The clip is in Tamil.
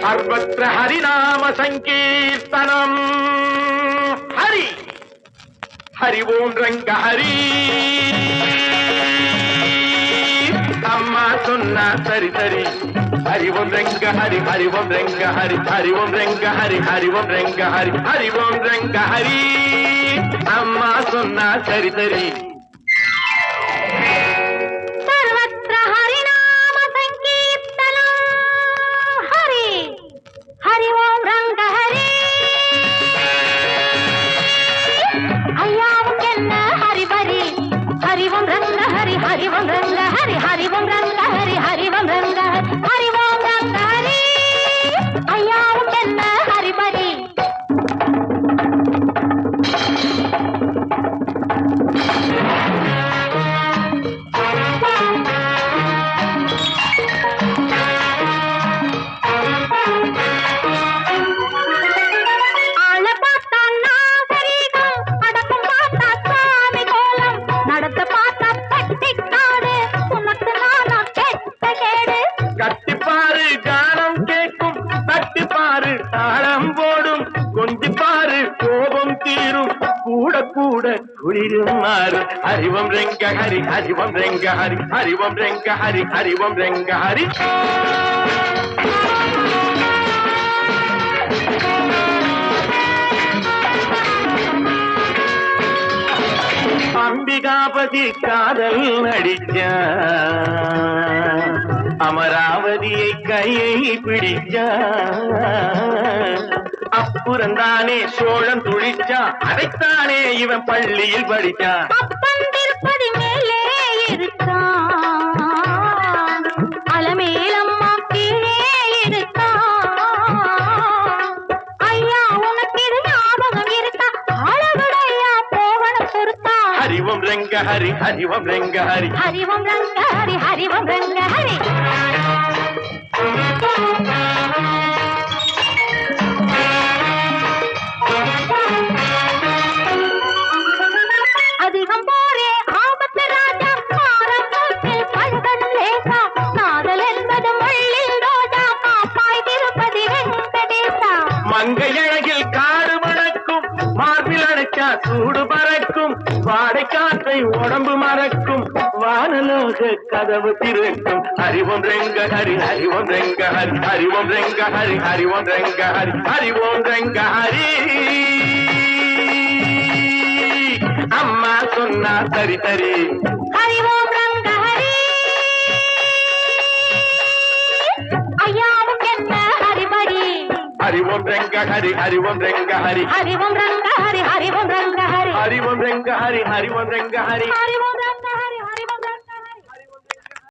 सर्वत्र हरिनाम संकीर्तनम हरि हरि ओम रंग हरि अम्मा सुन्ना सरी सरी हरि ओम रंग हरि हरि ओम रंग हरि हरि ओम रंग हरि हरि ओम रंग हरि हरि ओम रंग हरि अम्मा सुन्ना सरी सरी हरि ओम रंग हरि हरि ओम रंग हरि हरि ओम रंग हरि हरि ओम रंग हरि अंबिकापति कादल नडिच्चा अमरावतिயை கையை பிடிச்சா அப்புறந்தானே சோழன் துளிச்சா அதைத்தானே இவன் பள்ளியில் படிச்சான் அப்பந்திருப்பது மேலே இருக்கான் அலமேலம்மா கீழே இருக்கான் ஐயா உனக்கு இது ஞாபகம் இருக்கா ஆளவிடையா போகணும் பொறுத்தா हरि ओम रंग हरि हरि ओम रंग हरि हरि ओम रंग हरि हरि ओम रंग हरि அதிகம் போரே ஆபத்து ராஜா ஆரம்பத்தில் கண்டன் லேசா காதல் என்பது முள்ளில் ரோஜா காப்பாய் திருப்பதி வெங்கடேசா மங்கை அழகில் காடு மணக்கும் மார்பில் அடைச்சா சூடு பறக்கும் வாடை காற்றை உடம்பு மறக்கும் வானலோக கதவு திறக்கும் ஹரி ஓம் ரங்க ஹரி ஹரி ஓம் ரங்க ஹரி ஹரி ஓம் ரங்க ஹரி ஹரி ஓம் ரங்க ஹரி ஹரி ஓம் ரங்க ஹரி அம்மா சொன்னா சரி சரி ஹரி ஓம் ரங்க ஹரி ஐயாவும் என்ன ஹரிபரி हरि ओम रंग हरि हरि ओम रंग हरि हरि ओम रंग हरि हरि ओम रंग हरि हरि ओम रंग हरि हरि ओम रंग हरि हरि ओम रंग हरि